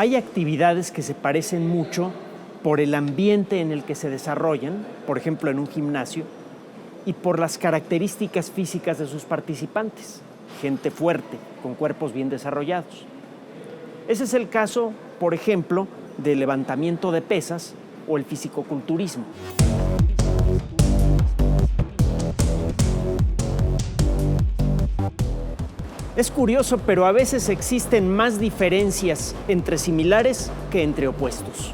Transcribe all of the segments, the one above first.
Hay actividades que se parecen mucho por el ambiente en el que se desarrollan, por ejemplo en un gimnasio, y por las características físicas de sus participantes, gente fuerte, con cuerpos bien desarrollados. Ese es el caso, por ejemplo, del levantamiento de pesas o el fisicoculturismo. Es curioso, pero a veces existen más diferencias entre similares que entre opuestos.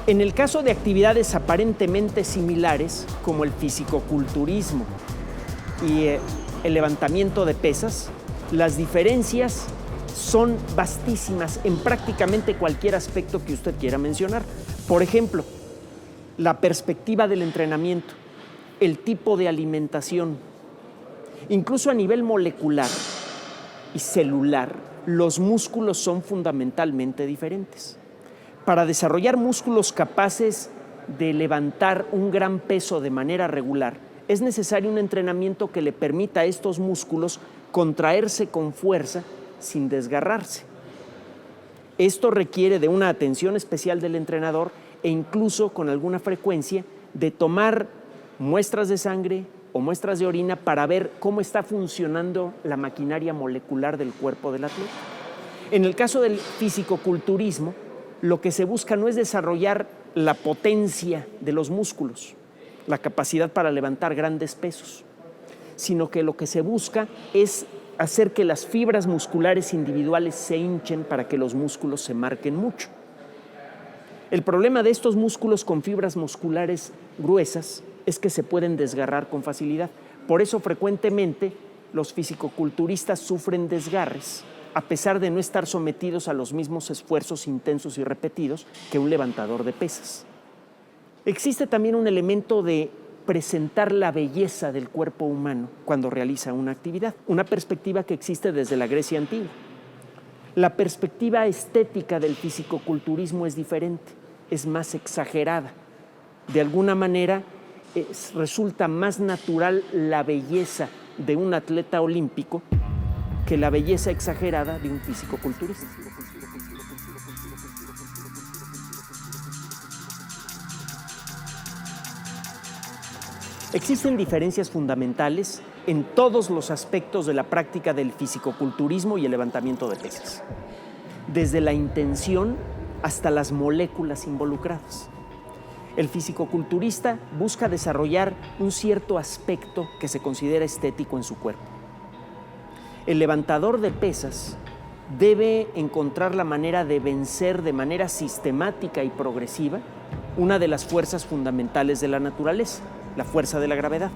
En el caso de actividades aparentemente similares, como el fisicoculturismo y el levantamiento de pesas, las diferencias son vastísimas en prácticamente cualquier aspecto que usted quiera mencionar. Por ejemplo, la perspectiva del entrenamiento, el tipo de alimentación, incluso a nivel molecular y celular, los músculos son fundamentalmente diferentes. Para desarrollar músculos capaces de levantar un gran peso de manera regular, es necesario un entrenamiento que le permita a estos músculos contraerse con fuerza sin desgarrarse. Esto requiere de una atención especial del entrenador e incluso con alguna frecuencia de tomar muestras de sangre o muestras de orina para ver cómo está funcionando la maquinaria molecular del cuerpo del atleta. En el caso del fisicoculturismo, lo que se busca no es desarrollar la potencia de los músculos, la capacidad para levantar grandes pesos, sino que lo que se busca es hacer que las fibras musculares individuales se hinchen para que los músculos se marquen mucho. El problema de estos músculos con fibras musculares gruesas es que se pueden desgarrar con facilidad. Por eso frecuentemente los fisicoculturistas sufren desgarres, a pesar de no estar sometidos a los mismos esfuerzos intensos y repetidos que un levantador de pesas. Existe también un elemento de presentar la belleza del cuerpo humano cuando realiza una actividad, una perspectiva que existe desde la Grecia antigua. La perspectiva estética del fisicoculturismo es diferente, es más exagerada. De alguna manera resulta más natural la belleza de un atleta olímpico que la belleza exagerada de un fisicoculturista. Existen diferencias fundamentales en todos los aspectos de la práctica del fisicoculturismo y el levantamiento de pesas, desde la intención hasta las moléculas involucradas. El fisicoculturista busca desarrollar un cierto aspecto que se considera estético en su cuerpo. El levantador de pesas debe encontrar la manera de vencer de manera sistemática y progresiva una de las fuerzas fundamentales de la naturaleza, la fuerza de la gravedad.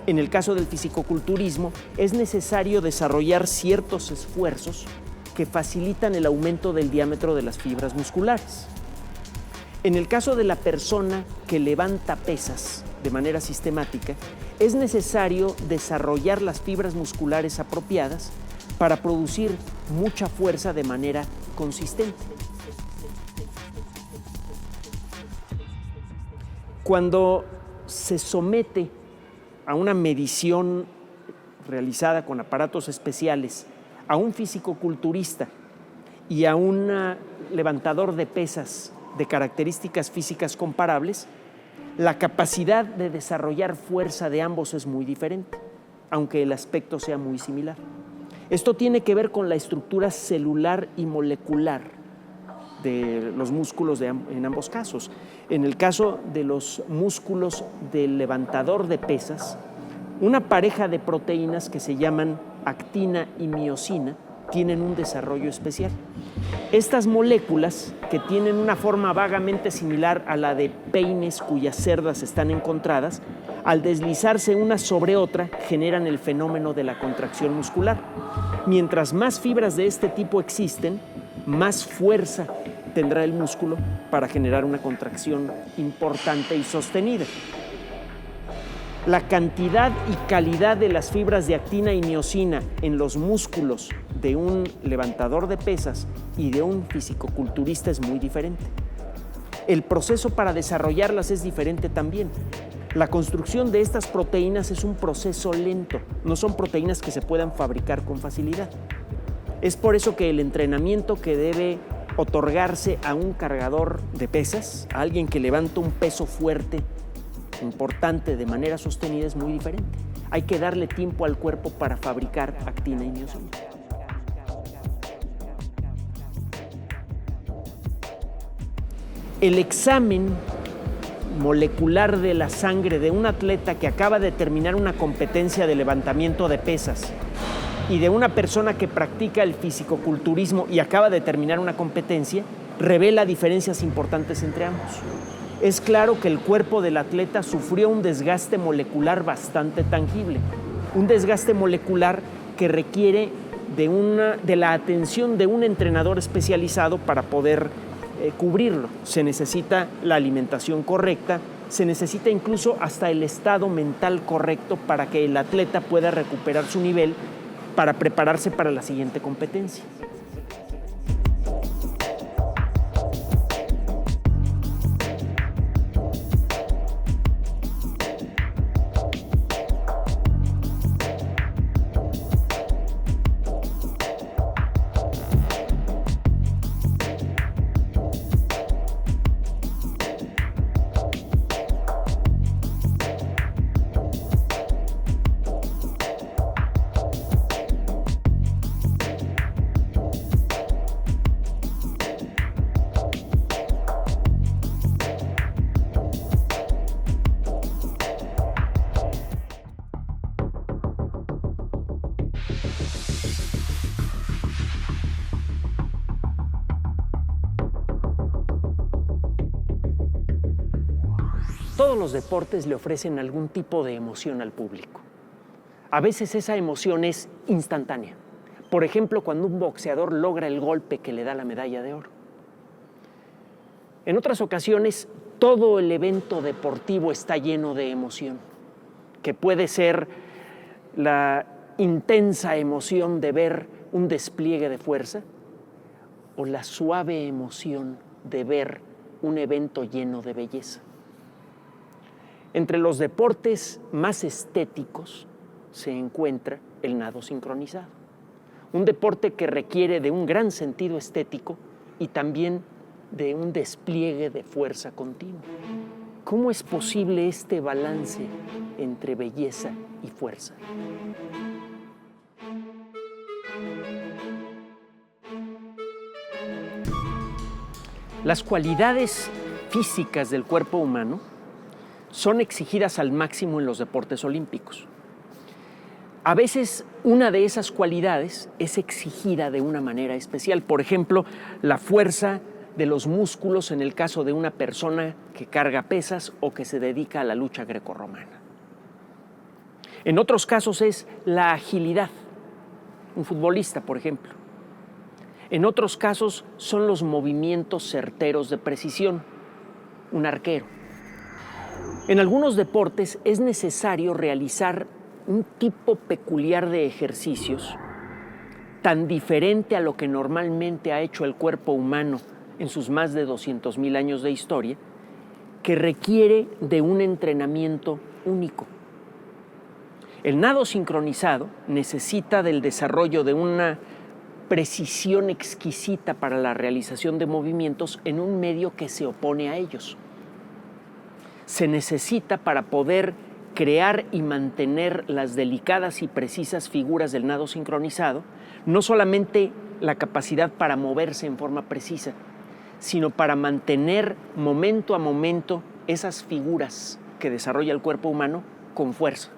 En el caso del fisicoculturismo, es necesario desarrollar ciertos esfuerzos que facilitan el aumento del diámetro de las fibras musculares. En el caso de la persona que levanta pesas de manera sistemática, es necesario desarrollar las fibras musculares apropiadas para producir mucha fuerza de manera consistente. Cuando se somete a una medición realizada con aparatos especiales a un fisicoculturista y a un levantador de pesas de características físicas comparables, la capacidad de desarrollar fuerza de ambos es muy diferente, aunque el aspecto sea muy similar. Esto tiene que ver con la estructura celular y molecular de los músculos en ambos casos. En el caso de los músculos del levantador de pesas, una pareja de proteínas que se llaman actina y miosina tienen un desarrollo especial. Estas moléculas, que tienen una forma vagamente similar a la de peines cuyas cerdas están encontradas, al deslizarse una sobre otra, generan el fenómeno de la contracción muscular. Mientras más fibras de este tipo existen, más fuerza tendrá el músculo para generar una contracción importante y sostenida. La cantidad y calidad de las fibras de actina y miosina en los músculos de un levantador de pesas y de un fisicoculturista es muy diferente. El proceso para desarrollarlas es diferente también. La construcción de estas proteínas es un proceso lento, no son proteínas que se puedan fabricar con facilidad. Es por eso que el entrenamiento que debe otorgarse a un cargador de pesas, a alguien que levanta un peso fuerte, importante, de manera sostenida, es muy diferente. Hay que darle tiempo al cuerpo para fabricar actina y miosina. El examen molecular de la sangre de un atleta que acaba de terminar una competencia de levantamiento de pesas y de una persona que practica el fisicoculturismo y acaba de terminar una competencia, revela diferencias importantes entre ambos. Es claro que el cuerpo del atleta sufrió un desgaste molecular bastante tangible, un desgaste molecular que requiere de la atención de un entrenador especializado para poder cubrirlo. Se necesita la alimentación correcta, se necesita incluso hasta el estado mental correcto para que el atleta pueda recuperar su nivel para prepararse para la siguiente competencia. Todos los deportes le ofrecen algún tipo de emoción al público. A veces esa emoción es instantánea. Por ejemplo, cuando un boxeador logra el golpe que le da la medalla de oro. En otras ocasiones, todo el evento deportivo está lleno de emoción, que puede ser la intensa emoción de ver un despliegue de fuerza o la suave emoción de ver un evento lleno de belleza. Entre los deportes más estéticos se encuentra el nado sincronizado, un deporte que requiere de un gran sentido estético y también de un despliegue de fuerza continua. ¿Cómo es posible este balance entre belleza y fuerza? Las cualidades físicas del cuerpo humano son exigidas al máximo en los deportes olímpicos. A veces una de esas cualidades es exigida de una manera especial. Por ejemplo, la fuerza de los músculos en el caso de una persona que carga pesas o que se dedica a la lucha grecorromana. En otros casos es la agilidad, un futbolista, por ejemplo. En otros casos son los movimientos certeros de precisión, un arquero. En algunos deportes es necesario realizar un tipo peculiar de ejercicios tan diferente a lo que normalmente ha hecho el cuerpo humano en sus más de 200,000 años de historia, que requiere de un entrenamiento único. El nado sincronizado necesita del desarrollo de una precisión exquisita para la realización de movimientos en un medio que se opone a ellos. Se necesita para poder crear y mantener las delicadas y precisas figuras del nado sincronizado, no solamente la capacidad para moverse en forma precisa, sino para mantener momento a momento esas figuras que desarrolla el cuerpo humano con fuerza.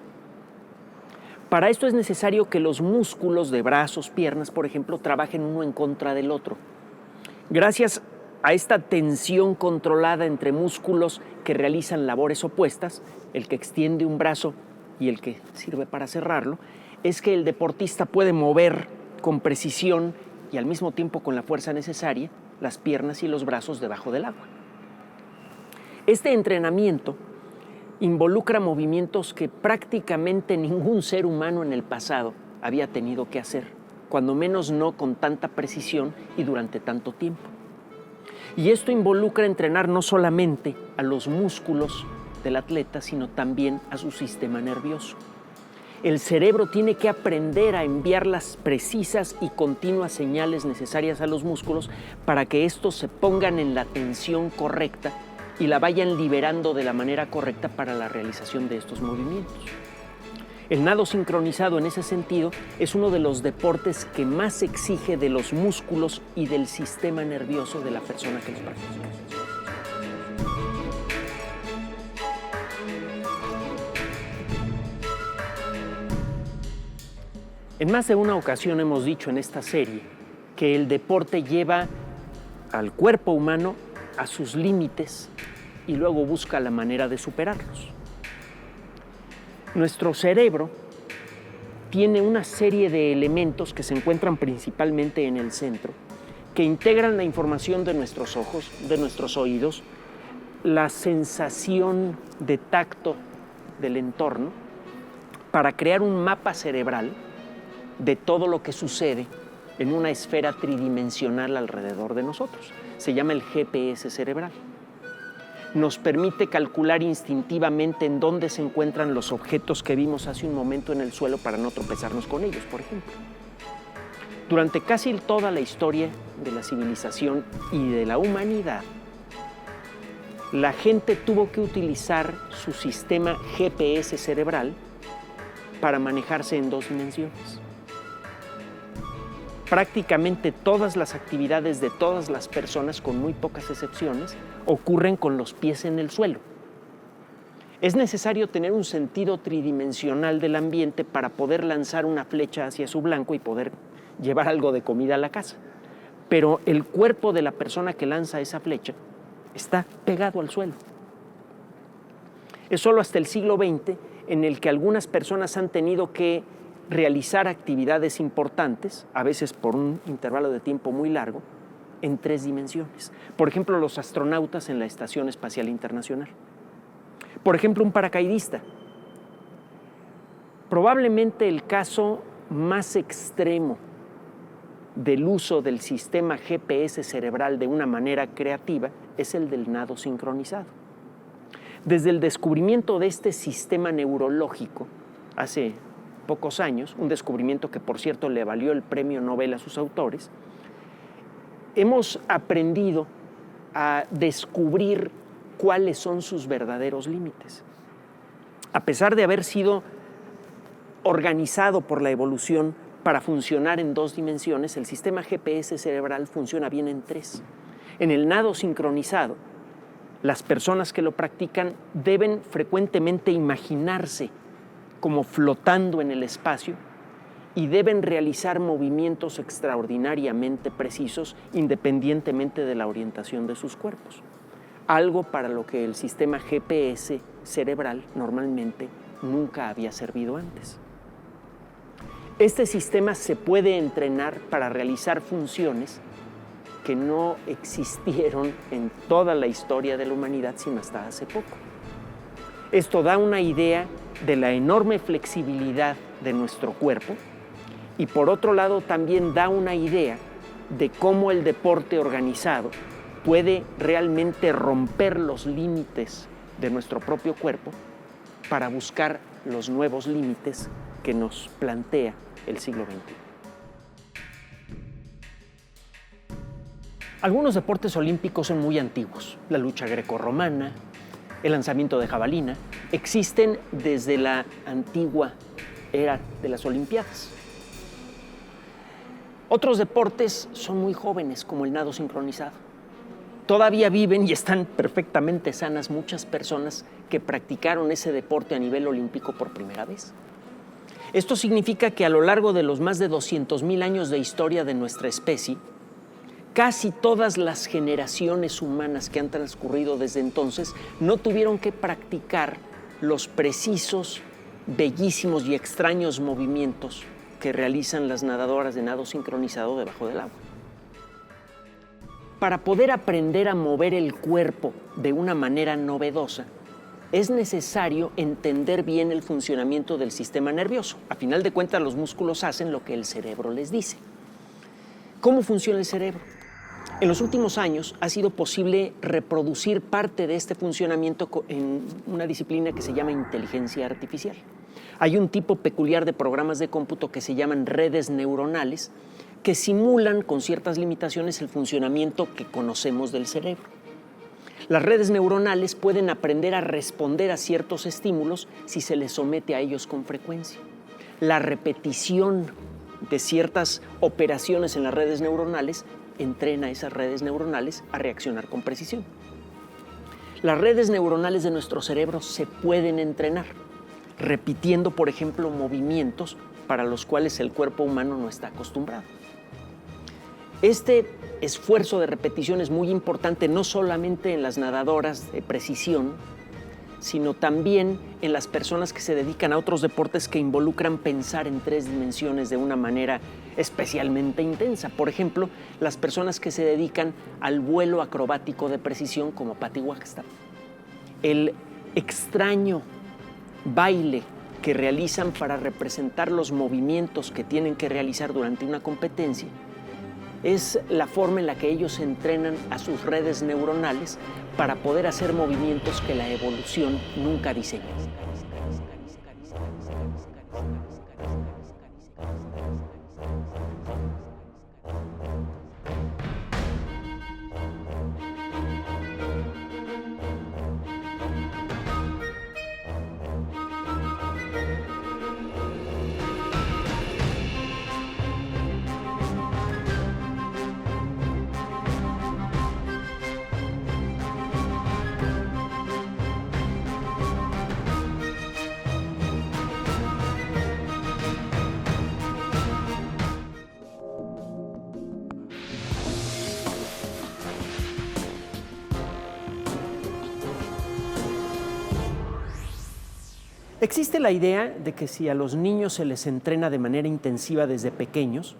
Para esto es necesario que los músculos de brazos, piernas, por ejemplo, trabajen uno en contra del otro. Gracias a esta tensión controlada entre músculos que realizan labores opuestas, el que extiende un brazo y el que sirve para cerrarlo, es que el deportista puede mover con precisión y al mismo tiempo con la fuerza necesaria las piernas y los brazos debajo del agua. Este entrenamiento involucra movimientos que prácticamente ningún ser humano en el pasado había tenido que hacer, cuando menos no con tanta precisión y durante tanto tiempo. Y esto involucra entrenar no solamente a los músculos del atleta, sino también a su sistema nervioso. El cerebro tiene que aprender a enviar las precisas y continuas señales necesarias a los músculos para que estos se pongan en la tensión correcta y la vayan liberando de la manera correcta para la realización de estos movimientos. El nado sincronizado, en ese sentido, es uno de los deportes que más exige de los músculos y del sistema nervioso de la persona que los practica. En más de una ocasión hemos dicho en esta serie que el deporte lleva al cuerpo humano a sus límites y luego busca la manera de superarlos. Nuestro cerebro tiene una serie de elementos que se encuentran principalmente en el centro, que integran la información de nuestros ojos, de nuestros oídos, la sensación de tacto del entorno, para crear un mapa cerebral de todo lo que sucede en una esfera tridimensional alrededor de nosotros. Se llama el GPS cerebral. Nos permite calcular instintivamente en dónde se encuentran los objetos que vimos hace un momento en el suelo para no tropezarnos con ellos, por ejemplo. Durante casi toda la historia de la civilización y de la humanidad, la gente tuvo que utilizar su sistema GPS cerebral para manejarse en dos dimensiones. Prácticamente todas las actividades de todas las personas, con muy pocas excepciones, ocurren con los pies en el suelo. Es necesario tener un sentido tridimensional del ambiente para poder lanzar una flecha hacia su blanco y poder llevar algo de comida a la casa. Pero el cuerpo de la persona que lanza esa flecha está pegado al suelo. Es solo hasta el siglo XX en el que algunas personas han tenido que realizar actividades importantes, a veces por un intervalo de tiempo muy largo, en tres dimensiones. Por ejemplo, los astronautas en la Estación Espacial Internacional. Por ejemplo, un paracaidista. Probablemente el caso más extremo del uso del sistema GPS cerebral de una manera creativa es el del nado sincronizado. Desde el descubrimiento de este sistema neurológico hace pocos años, un descubrimiento que por cierto le valió el premio Nobel a sus autores, hemos aprendido a descubrir cuáles son sus verdaderos límites. A pesar de haber sido organizado por la evolución para funcionar en dos dimensiones, el sistema GPS cerebral funciona bien en tres. En el nado sincronizado, las personas que lo practican deben frecuentemente imaginarse como flotando en el espacio y deben realizar movimientos extraordinariamente precisos independientemente de la orientación de sus cuerpos. Algo para lo que el sistema GPS cerebral normalmente nunca había servido antes. Este sistema se puede entrenar para realizar funciones que no existieron en toda la historia de la humanidad sino hasta hace poco. Esto da una idea de la enorme flexibilidad de nuestro cuerpo y por otro lado también da una idea de cómo el deporte organizado puede realmente romper los límites de nuestro propio cuerpo para buscar los nuevos límites que nos plantea el siglo XXI. Algunos deportes olímpicos son muy antiguos. La lucha grecorromana, el lanzamiento de jabalina, existen desde la antigua era de las Olimpiadas. Otros deportes son muy jóvenes, como el nado sincronizado. Todavía viven y están perfectamente sanas muchas personas que practicaron ese deporte a nivel olímpico por primera vez. Esto significa que a lo largo de los más de 200,000 años de historia de nuestra especie, casi todas las generaciones humanas que han transcurrido desde entonces no tuvieron que practicar los precisos, bellísimos y extraños movimientos que realizan las nadadoras de nado sincronizado debajo del agua. Para poder aprender a mover el cuerpo de una manera novedosa, es necesario entender bien el funcionamiento del sistema nervioso. A final de cuentas, los músculos hacen lo que el cerebro les dice. ¿Cómo funciona el cerebro? En los últimos años ha sido posible reproducir parte de este funcionamiento en una disciplina que se llama inteligencia artificial. Hay un tipo peculiar de programas de cómputo que se llaman redes neuronales, que simulan con ciertas limitaciones el funcionamiento que conocemos del cerebro. Las redes neuronales pueden aprender a responder a ciertos estímulos si se les somete a ellos con frecuencia. La repetición de ciertas operaciones en las redes neuronales entrena a esas redes neuronales a reaccionar con precisión. Las redes neuronales de nuestro cerebro se pueden entrenar, repitiendo, por ejemplo, movimientos para los cuales el cuerpo humano no está acostumbrado. Este esfuerzo de repetición es muy importante no solamente en las nadadoras de precisión, sino también en las personas que se dedican a otros deportes que involucran pensar en 3 dimensiones de una manera especialmente intensa. Por ejemplo, las personas que se dedican al vuelo acrobático de precisión como Patti Wagstaff. El extraño baile que realizan para representar los movimientos que tienen que realizar durante una competencia es la forma en la que ellos entrenan a sus redes neuronales para poder hacer movimientos que la evolución nunca diseñó. Existe la idea de que si a los niños se les entrena de manera intensiva desde pequeños,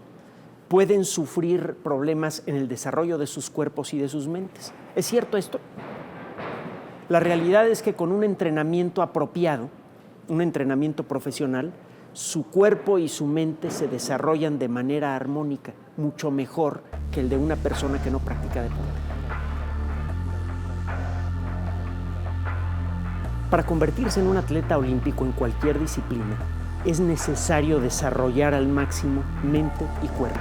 pueden sufrir problemas en el desarrollo de sus cuerpos y de sus mentes. ¿Es cierto esto? La realidad es que con un entrenamiento apropiado, un entrenamiento profesional, su cuerpo y su mente se desarrollan de manera armónica, mucho mejor que el de una persona que no practica deporte. Para convertirse en un atleta olímpico en cualquier disciplina, es necesario desarrollar al máximo mente y cuerpo.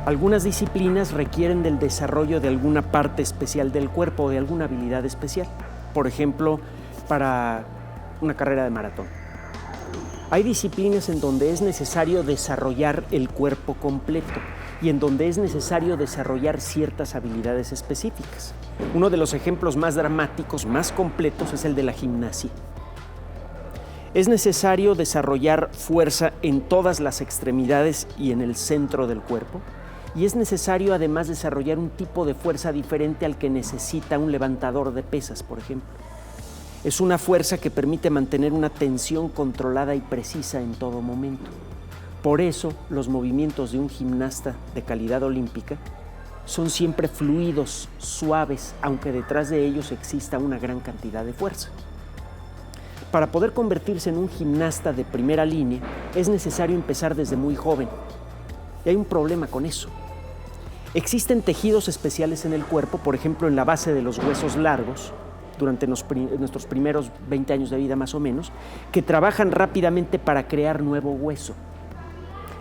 Algunas disciplinas requieren del desarrollo de alguna parte especial del cuerpo o de alguna habilidad especial. Por ejemplo, para una carrera de maratón. Hay disciplinas en donde es necesario desarrollar el cuerpo completo y en donde es necesario desarrollar ciertas habilidades específicas. Uno de los ejemplos más dramáticos, más completos, es el de la gimnasia. Es necesario desarrollar fuerza en todas las extremidades y en el centro del cuerpo, y es necesario además desarrollar un tipo de fuerza diferente al que necesita un levantador de pesas, por ejemplo. Es una fuerza que permite mantener una tensión controlada y precisa en todo momento. Por eso, los movimientos de un gimnasta de calidad olímpica son siempre fluidos, suaves, aunque detrás de ellos exista una gran cantidad de fuerza. Para poder convertirse en un gimnasta de primera línea, es necesario empezar desde muy joven. Y hay un problema con eso. Existen tejidos especiales en el cuerpo, por ejemplo, en la base de los huesos largos, durante nuestros primeros 20 años de vida más o menos, que trabajan rápidamente para crear nuevo hueso.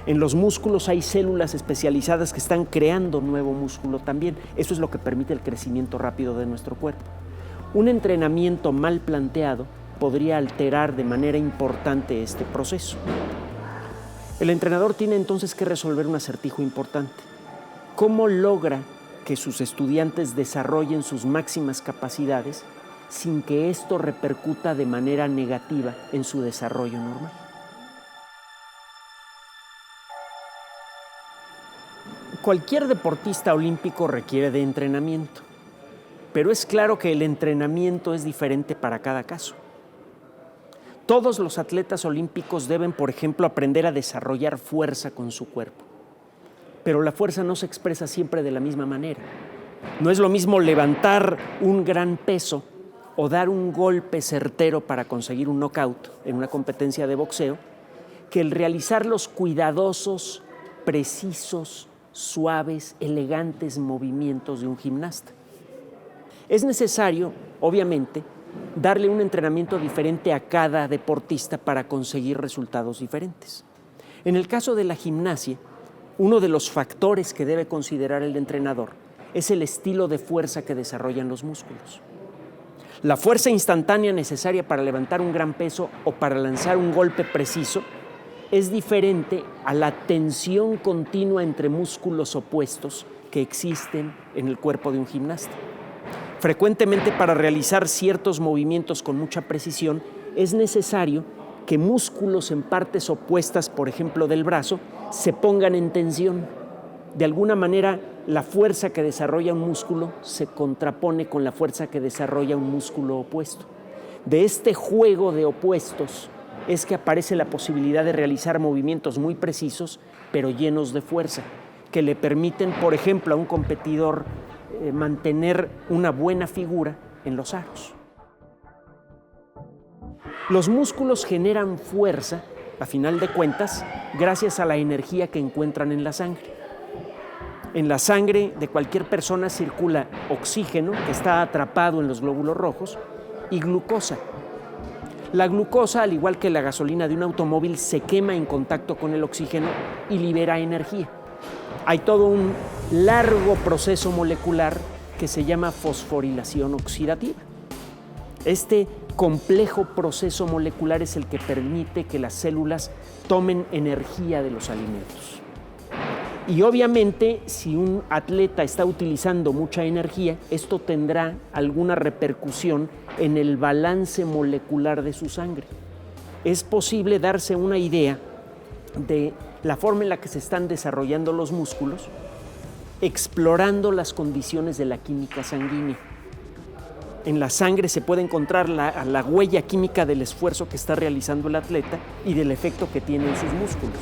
En los músculos hay células especializadas que están creando nuevo músculo también. Eso es lo que permite el crecimiento rápido de nuestro cuerpo. Un entrenamiento mal planteado podría alterar de manera importante este proceso. El entrenador tiene entonces que resolver un acertijo importante. ¿Cómo logra que sus estudiantes desarrollen sus máximas capacidades sin que esto repercuta de manera negativa en su desarrollo normal? Cualquier deportista olímpico requiere de entrenamiento, pero es claro que el entrenamiento es diferente para cada caso. Todos los atletas olímpicos deben, por ejemplo, aprender a desarrollar fuerza con su cuerpo, pero la fuerza no se expresa siempre de la misma manera. No es lo mismo levantar un gran peso o dar un golpe certero para conseguir un knockout en una competencia de boxeo que el realizar los cuidadosos, precisos, suaves, elegantes movimientos de un gimnasta. Es necesario, obviamente, darle un entrenamiento diferente a cada deportista para conseguir resultados diferentes. En el caso de la gimnasia, uno de los factores que debe considerar el entrenador es el estilo de fuerza que desarrollan los músculos. La fuerza instantánea necesaria para levantar un gran peso o para lanzar un golpe preciso es diferente a la tensión continua entre músculos opuestos que existen en el cuerpo de un gimnasta. Frecuentemente, para realizar ciertos movimientos con mucha precisión, es necesario que músculos en partes opuestas, por ejemplo del brazo, se pongan en tensión. De alguna manera, la fuerza que desarrolla un músculo se contrapone con la fuerza que desarrolla un músculo opuesto. De este juego de opuestos es que aparece la posibilidad de realizar movimientos muy precisos, pero llenos de fuerza, que le permiten, por ejemplo, a un competidor mantener una buena figura en los aros. Los músculos generan fuerza, a final de cuentas, gracias a la energía que encuentran en la sangre. En la sangre de cualquier persona circula oxígeno, que está atrapado en los glóbulos rojos, y glucosa. La glucosa, al igual que la gasolina de un automóvil, se quema en contacto con el oxígeno y libera energía. Hay todo un largo proceso molecular que se llama fosforilación oxidativa. Este complejo proceso molecular es el que permite que las células tomen energía de los alimentos. Y obviamente, si un atleta está utilizando mucha energía, esto tendrá alguna repercusión en el balance molecular de su sangre. Es posible darse una idea de la forma en la que se están desarrollando los músculos, explorando las condiciones de la química sanguínea. En la sangre se puede encontrar la huella química del esfuerzo que está realizando el atleta y del efecto que tiene en sus músculos.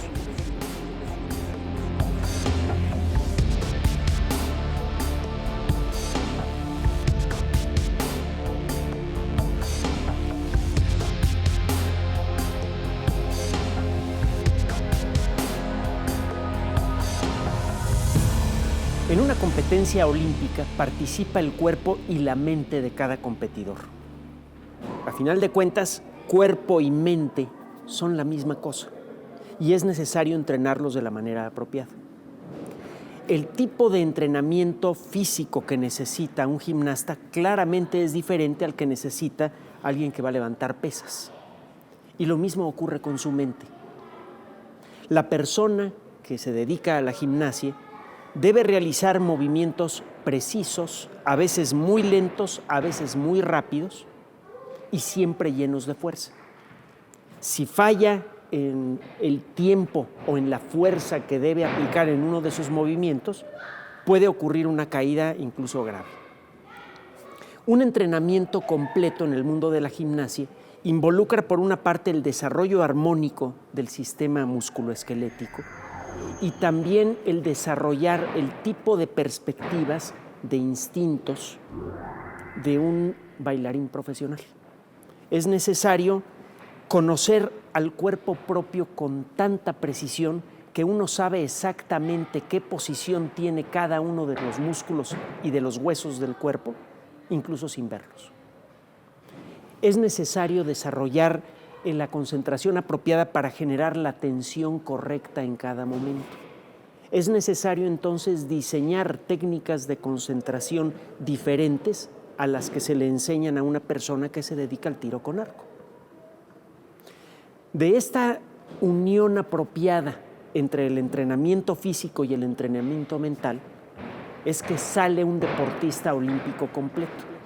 En una competencia olímpica participa el cuerpo y la mente de cada competidor. A final de cuentas, cuerpo y mente son la misma cosa y es necesario entrenarlos de la manera apropiada. El tipo de entrenamiento físico que necesita un gimnasta claramente es diferente al que necesita alguien que va a levantar pesas. Y lo mismo ocurre con su mente. La persona que se dedica a la gimnasia debe realizar movimientos precisos, a veces muy lentos, a veces muy rápidos y siempre llenos de fuerza. Si falla en el tiempo o en la fuerza que debe aplicar en uno de sus movimientos, puede ocurrir una caída incluso grave. Un entrenamiento completo en el mundo de la gimnasia involucra por una parte el desarrollo armónico del sistema musculoesquelético y también el desarrollar el tipo de perspectivas, de instintos de un bailarín profesional. Es necesario conocer al cuerpo propio con tanta precisión que uno sabe exactamente qué posición tiene cada uno de los músculos y de los huesos del cuerpo, incluso sin verlos. Es necesario desarrollar la concentración apropiada para generar la tensión correcta en cada momento. Es necesario entonces diseñar técnicas de concentración diferentes a las que se le enseñan a una persona que se dedica al tiro con arco. De esta unión apropiada entre el entrenamiento físico y el entrenamiento mental es que sale un deportista olímpico completo.